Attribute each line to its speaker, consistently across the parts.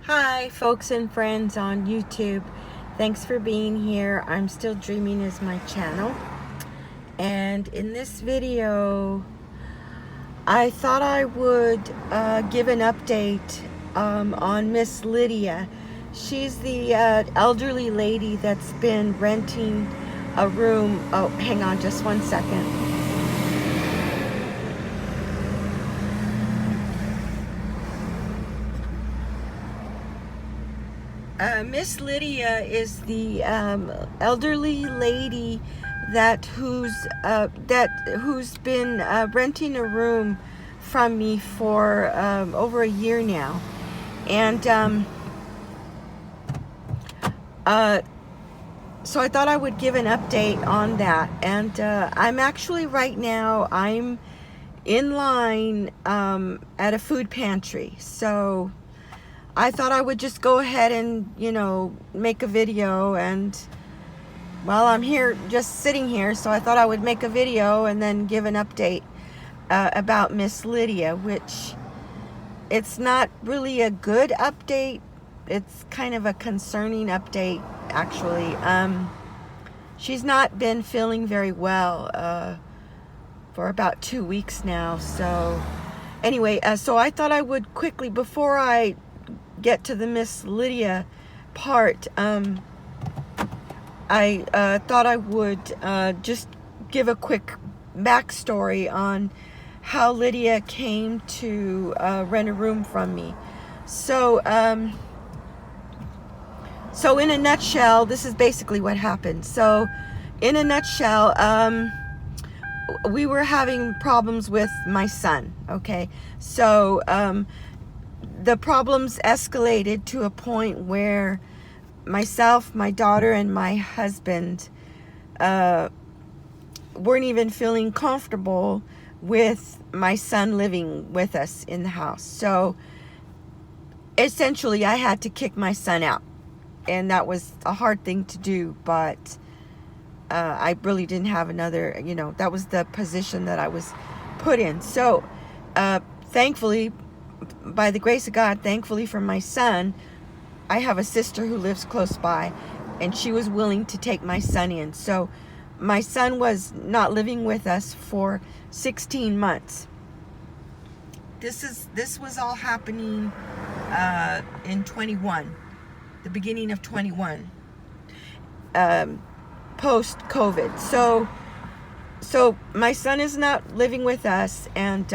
Speaker 1: Hi folks and friends on YouTube. Thanks for being here. I'm Still Dreaming is my channel. And in this video, I thought I would give an update on Miss Lydia. She's the elderly lady that's been renting a room. Oh, hang on just one second. Miss Lydia is the elderly lady who's been renting a room from me for over a year now, and so I thought I would give an update on that. And I'm actually right now I'm in line at a food pantry, so I thought I would just go ahead and, make a video. And well, I'm here just sitting here, so I thought I would make a video and then give an update about Miss Lydia, which it's not really a good update. It's kind of a concerning update, actually. She's not been feeling very well for about 2 weeks now. So anyway, so I thought I would quickly, before I get to the Miss Lydia part, I thought I would just give a quick backstory on how Lydia came to rent a room from me. So in a nutshell, this is basically what happened. So in a nutshell, we were having problems with my son. Okay, so the problems escalated to a point where myself, my daughter, and my husband weren't even feeling comfortable with my son living with us in the house. So essentially, I had to kick my son out. And that was a hard thing to do, but I really didn't have another, that was the position that I was put in. So thankfully, by the grace of God, thankfully for my son, I have a sister who lives close by, and she was willing to take my son in. So my son was not living with us for 16 months. This was all happening in 21, the beginning of 21, post COVID. So my son is not living with us, and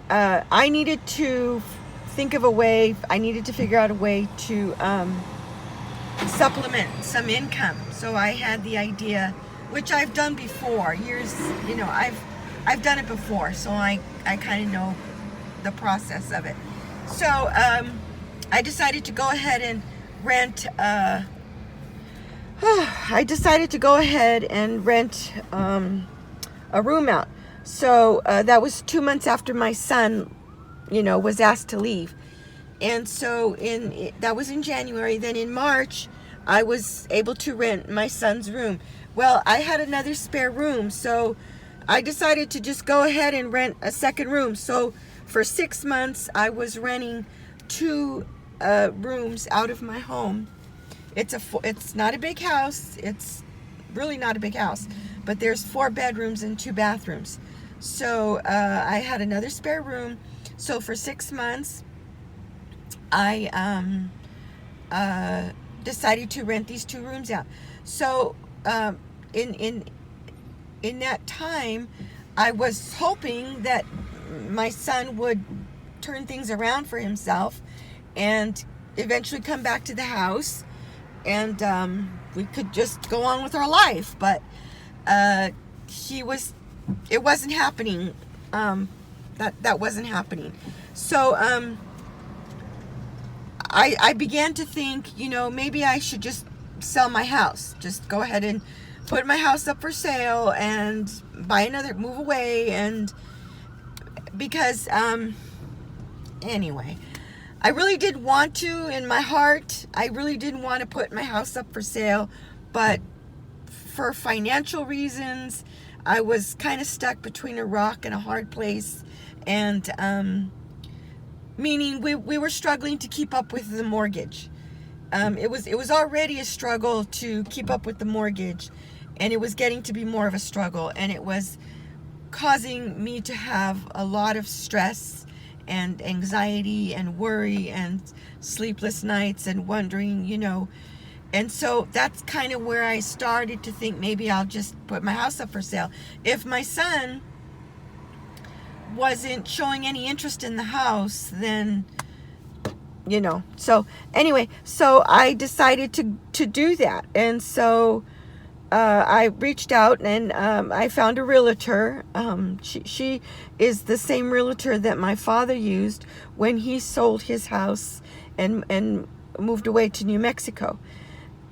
Speaker 1: I needed to think of a way. I needed to figure out a way to supplement some income. So I had the idea, which I've done before, years. I've done it before, so I kind of know the process of it. So I decided to go ahead and rent. I decided to go ahead and rent a room out. So that was 2 months after my son, was asked to leave. And so that was in January. Then in March, I was able to rent my son's room. Well, I had another spare room, so I decided to just go ahead and rent a second room. So for 6 months, I was renting 2 rooms out of my home. It's not a big house. It's really not a big house, but there's 4 bedrooms and 2 bathrooms. So I had another spare room. So for 6 months, I decided to rent these 2 rooms out. So in that time, I was hoping that my son would turn things around for himself and eventually come back to the house, and we could just go on with our life. But it wasn't happening. That wasn't happening. So I began to think, maybe I should just sell my house. Just go ahead and put my house up for sale and move away. And because anyway, I really did want to, in my heart, I really didn't want to put my house up for sale, but for financial reasons, I was kind of stuck between a rock and a hard place. And meaning we were struggling to keep up with the mortgage. It was already a struggle to keep up with the mortgage, and it was getting to be more of a struggle, and it was causing me to have a lot of stress and anxiety and worry and sleepless nights and wondering, and so that's kind of where I started to think maybe I'll just put my house up for sale. If my son wasn't showing any interest in the house, then so anyway, so I decided to do that. And so I reached out, and I found a realtor. She is the same realtor that my father used when he sold his house and moved away to New Mexico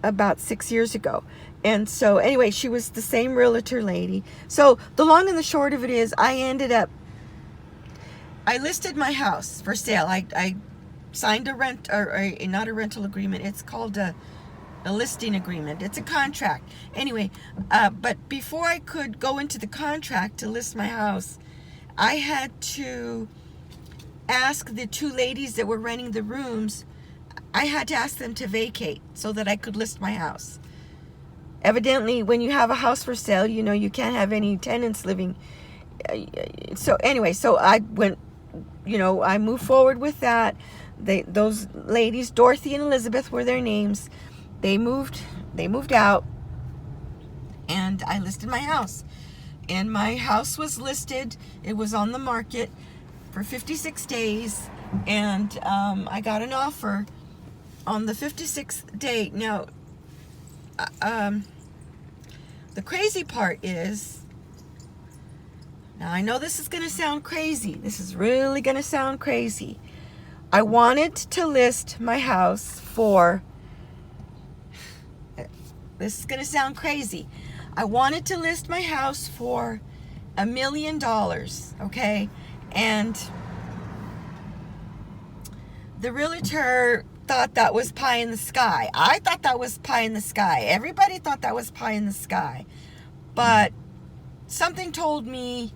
Speaker 1: about 6 years ago. And so anyway, she was the same realtor lady. So the long and the short of it is, I listed my house for sale. I signed not a rental agreement. It's called a listing agreement. It's a contract. Anyway, but before I could go into the contract to list my house, I had to ask the two ladies that were renting the rooms, I had to ask them to vacate so that I could list my house. Evidently, when you have a house for sale, you can't have any tenants living. So anyway, so I went, I moved forward with that. Those ladies, Dorothy and Elizabeth were their names. They moved out, and I listed my house. And my house was listed. It was on the market for 56 days, and I got an offer on the 56th day. Now, the crazy part is, now I know this is going to sound crazy. This is really going to sound crazy. I wanted to list my house for, this is going to sound crazy. I wanted to list my house for $1 million, okay? And the realtor thought that was pie in the sky. I thought that was pie in the sky. Everybody thought that was pie in the sky. But something told me,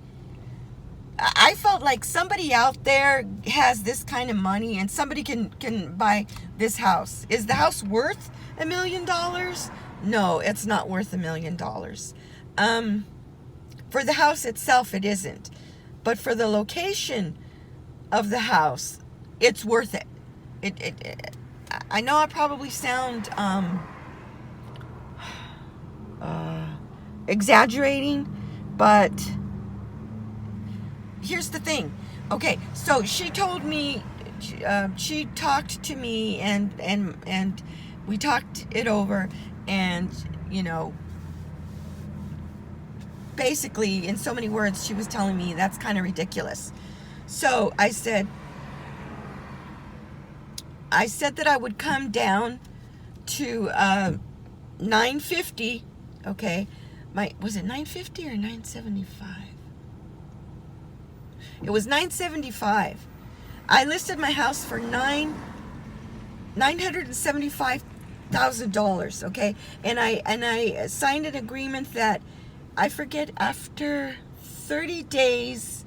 Speaker 1: I felt like somebody out there has this kind of money and somebody can buy this house. Is the house worth $1 million? No, it's not worth $1 million. For the house itself, it isn't. But for the location of the house, it's worth it. I know I probably sound exaggerating, but here's the thing. Okay, so she told me, she talked to me, and we talked it over, and basically in so many words she was telling me that's kind of ridiculous. So I said that I would come down to $950. Okay, was it $950 or $975? It was $975. I listed my house for $975,000. Okay, and I signed an agreement that, I forget, after 30 days,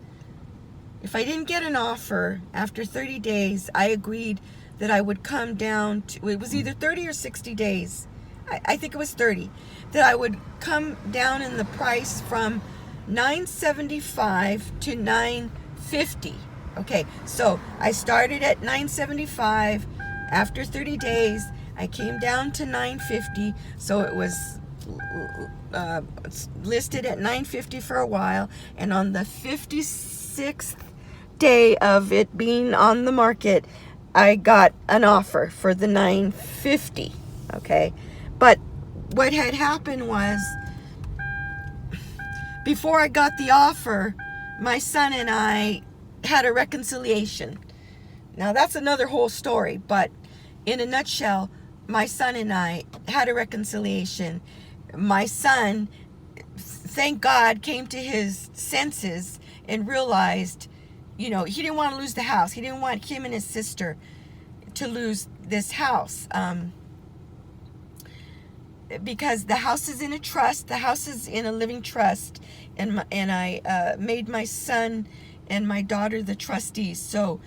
Speaker 1: if I didn't get an offer after 30 days, I agreed that I would come down to, it was either 30 or 60 days. I think it was 30, that I would come down in the price from $975 to $950. Okay, so I started at $975. After 30 days, I came down to $950. So it was listed at $950 for a while, and on the 56th day of it being on the market, I got an offer for the $950. Okay, but what had happened was, before I got the offer, my son and I had a reconciliation. Now that's another whole story, but in a nutshell, my son and I had a reconciliation. My son, thank God, came to his senses and realized, he didn't want to lose the house. He didn't want him and his sister to lose this house. Because the house is in a trust, the house is in a living trust, and I made my son and my daughter the trustees. So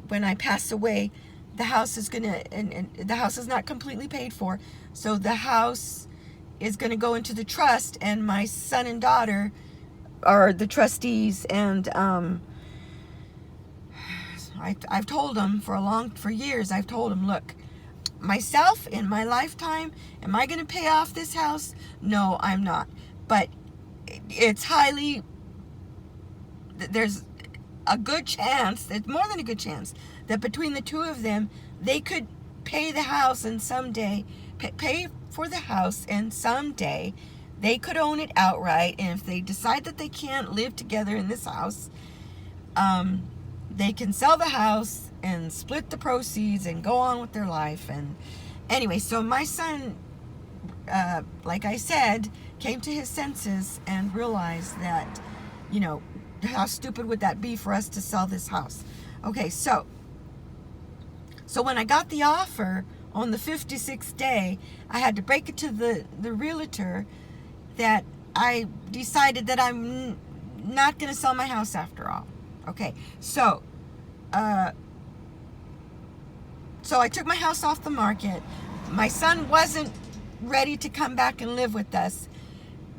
Speaker 1: when I pass away, the house is gonna, and the house is not completely paid for, so the house is gonna go into the trust, and my son and daughter are the trustees. And I've told them for years. I've told them, look, myself in my lifetime, am I gonna pay off this house? No, I'm not. But it's there's a good chance, it's more than a good chance, that between the two of them, they could pay the house, and someday pay for the house, and someday they could own it outright. And if they decide that they can't live together in this house, they can sell the house and split the proceeds and go on with their life. And anyway, so my son, like I said, came to his senses and realized that, how stupid would that be for us to sell this house? Okay, so when I got the offer on the 56th day, I had to break it to the realtor that I decided that I'm not going to sell my house after all. Okay, so I took my house off the market. My son wasn't ready to come back and live with us.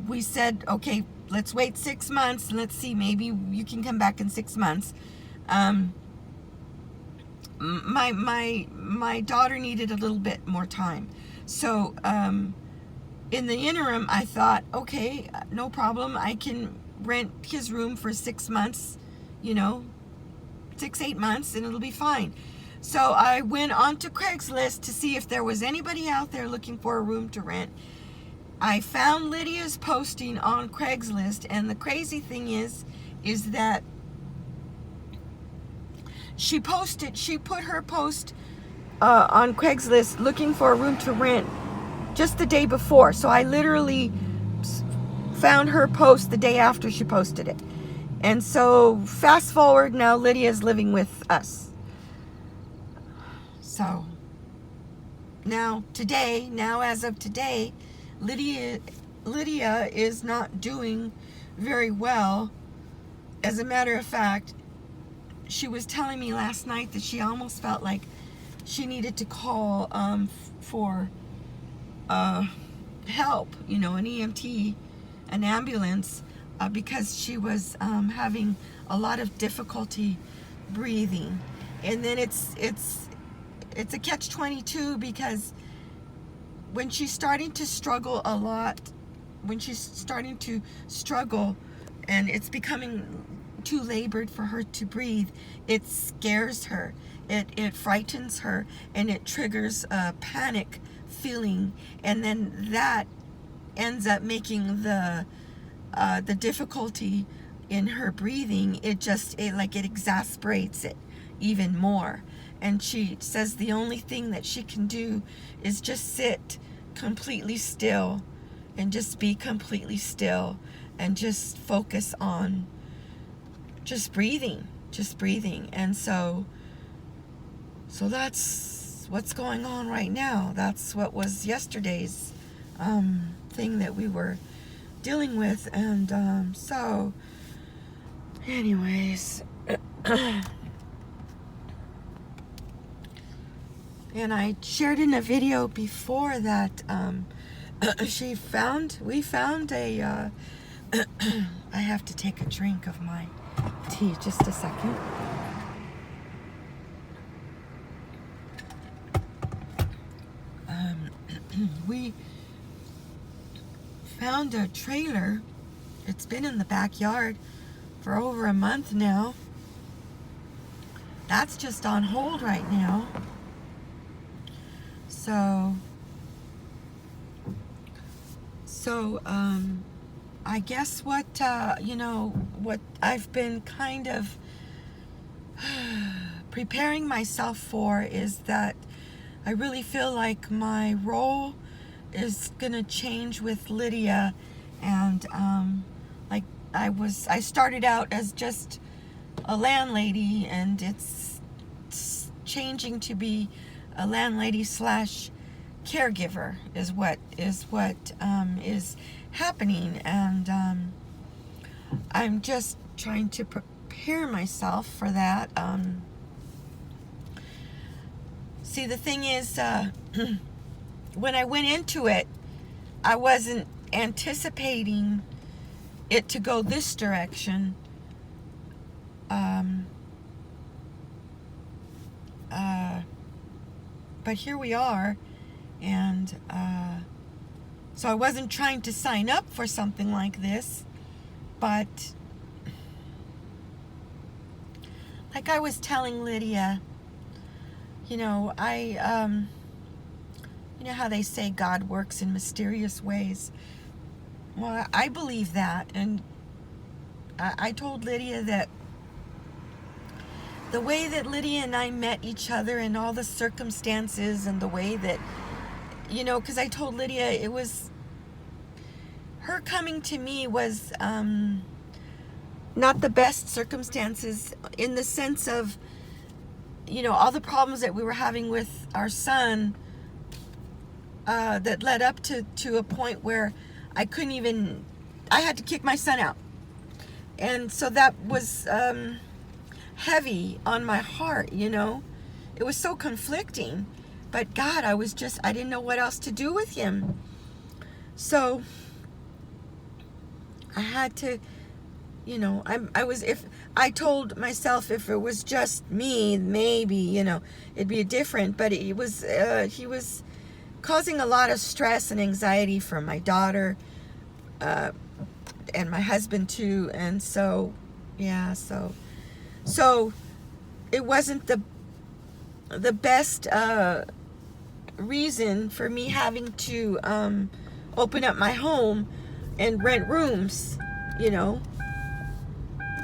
Speaker 1: We said, okay, let's wait 6 months and let's see, maybe you can come back in 6 months. My daughter needed a little bit more time. So in the interim, I thought, okay, no problem. I can rent his room for 6 months, 6-8 months, and it'll be fine. So I went on to Craigslist to see if there was anybody out there looking for a room to rent. I found Lydia's posting on Craigslist, and the crazy thing is that she put her post on Craigslist looking for a room to rent just the day before. So I literally found her post the day after she posted it. And so fast forward, now Lydia's living with us. So now as of today, Lydia is not doing very well. As a matter of fact, she was telling me last night that she almost felt like she needed to call for help, an EMT, an ambulance, because she was having a lot of difficulty breathing. And then it's a catch-22, because when she's starting to struggle a lot, and it's becoming too labored for her to breathe, it scares her, it frightens her, and it triggers a panic feeling, and then that ends up making the difficulty in her breathing, it exasperates it even more. And she says the only thing that she can do is just sit completely still and just be completely still and just focus on just breathing. And so that's what's going on right now. That's what was yesterday's thing that we were dealing with. And so anyways, and I shared in a video before that we found a I have to take a drink of my tea, just a second. We found a trailer. It's been in the backyard for over a month now. That's just on hold right now. So I guess what I've been kind of preparing myself for is that I really feel like my role is gonna change with Lydia. And I started out as just a landlady, and it's changing to be a landlady / caregiver is what is happening. And I'm just trying to prepare myself for that. See, the thing is, when I went into it, I wasn't anticipating it to go this direction. But here we are, and so I wasn't trying to sign up for something like this, but like I was telling Lydia, you know, you know how they say God works in mysterious ways? Well, I believe that, and I told Lydia that the way that Lydia and I met each other and all the circumstances and the way that, you know, because I told Lydia it was, her coming to me was not the best circumstances in the sense of, you know, all the problems that we were having with our son that led up to a point where I couldn't even, I had to kick my son out. And so that was heavy on my heart, you know. It was so conflicting. But God, I didn't know what else to do with him. So I had to, you know, I told myself if it was just me, maybe, you know, it'd be different. But he was causing a lot of stress and anxiety for my daughter and my husband too. And so, yeah, so it wasn't the best reason for me having to open up my home and rent rooms, you know,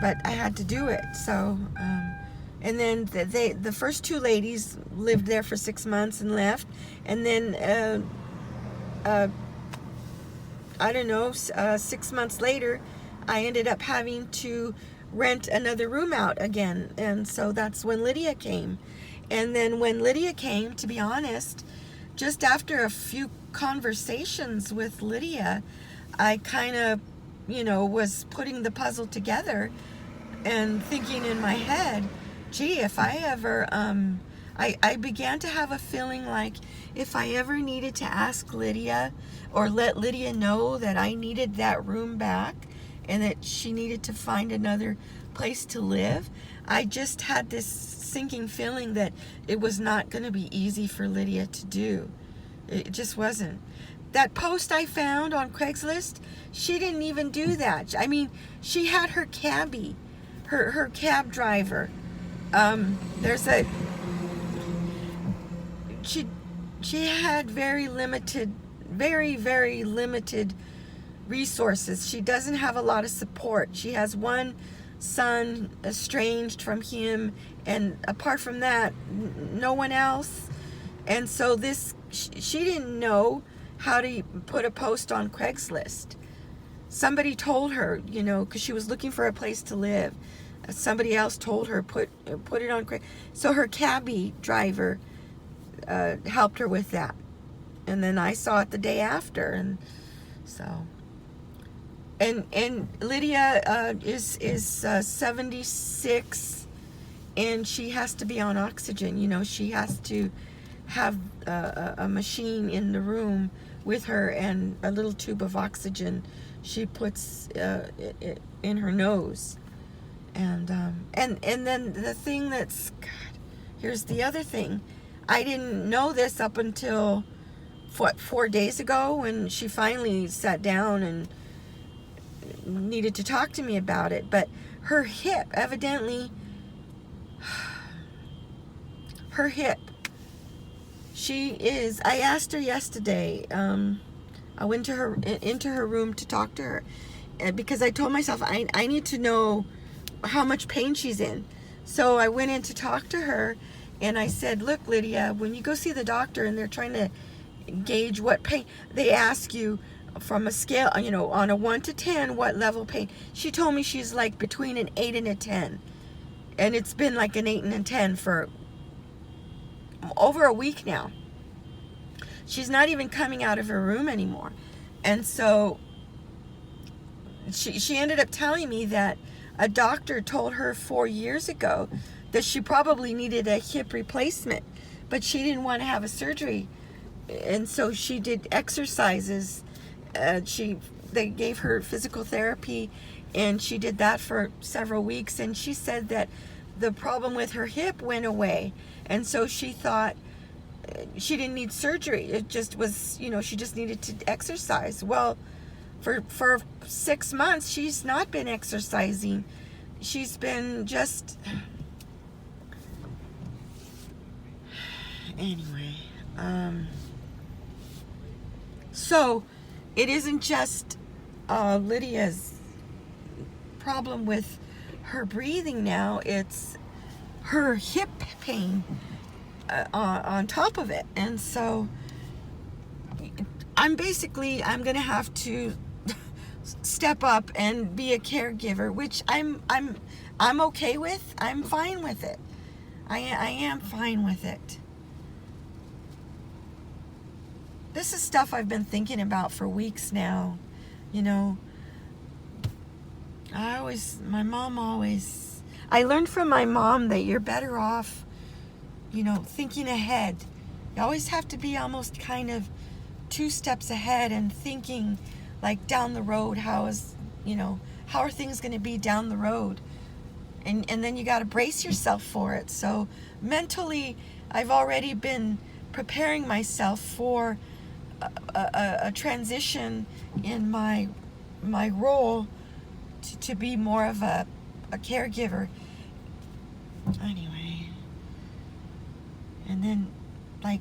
Speaker 1: but I had to do it. So and then the first two ladies lived there for 6 months and left, and then I don't know, 6 months later I ended up having to rent another room out again. And so that's when Lydia came. And then when Lydia came, to be honest, just after a few conversations with Lydia, I kind of, you know, was putting the puzzle together and thinking in my head, gee, if I ever, I began to have a feeling like if I ever needed to ask Lydia or let Lydia know that I needed that room back and that she needed to find another place to live, I just had this sinking feeling that it was not going to be easy for Lydia to do. It just wasn't. That post I found on Craigslist, she didn't even do that. I mean, she had her cabbie, her cab driver. She had very limited resources. She doesn't have a lot of support. She has one son estranged from him, and apart from that, no one else. And so she didn't know how to put a post on Craigslist. Somebody told her, you know, because she was looking for a place to live. Somebody else told her put it on Craigslist. So her cabbie driver helped her with that. And then I saw it the day after, and so. And Lydia is 76, and she has to be on oxygen. You know, she has to have a machine in the room with her and a little tube of oxygen she puts in her nose. And then the thing that's, God, here's the other thing. I didn't know this up until 4 days ago when she finally sat down and needed to talk to me about it. But her hip, evidently, her hip, I asked her yesterday, I went into her room to talk to her, because I told myself I need to know how much pain she's in. So I went in to talk to her, and I said, look, Lydia, when you go see the doctor and they're trying to gauge what pain, they ask you from a scale, you know, on a 1 to 10, what level pain. She told me she's like between an 8 and a 10. And it's been like an 8 and a 10 for over a week now. She's not even coming out of her room anymore. And so she ended up telling me that a doctor told her 4 years ago that she probably needed a hip replacement but she didn't want to have a surgery, and so she did exercises. They gave her physical therapy, and she did that for several weeks, and she said that the problem with her hip went away, and so she thought she didn't need surgery. It just was, she just needed to exercise. Well, for 6 months, she's not been exercising. She's been just... Anyway, so it isn't just Lydia's problem with her breathing now, it's her hip pain on top of it. And so I'm gonna have to step up and be a caregiver, which I'm okay with. I'm fine with it. I am fine with it. This is stuff I've been thinking about for weeks now. I learned from my mom that you're better off, thinking ahead. You always have to be almost kind of 2 steps ahead and thinking like down the road. How are things going to be down the road? And then you got to brace yourself for it. So mentally, I've already been preparing myself for a transition in my role to be more of a caregiver. Anyway, and then I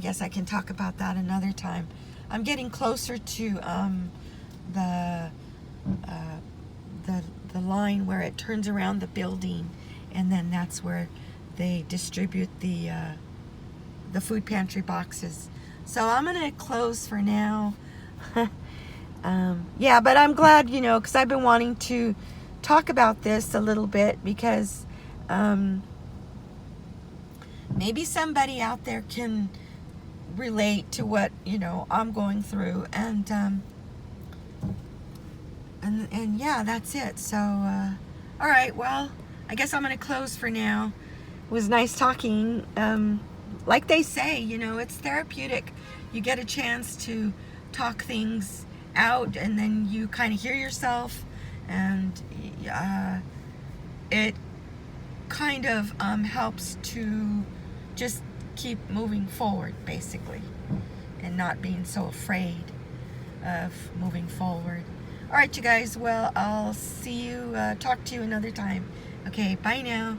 Speaker 1: guess I can talk about that another time. I'm getting closer to the line where it turns around the building, and then that's where they distribute the food pantry boxes. So I'm gonna close for now. Yeah, but I'm glad, because I've been wanting to talk about this a little bit, because maybe somebody out there can relate to what I'm going through, and yeah, that's it. So all right, well, I guess I'm gonna close for now. It was nice talking. Like they say, it's therapeutic. You get a chance to talk things out, and then you kind of hear yourself, and it kind of helps to just keep moving forward, basically, and not being so afraid of moving forward. All right, you guys, well, I'll see you, talk to you another time. Okay, bye now.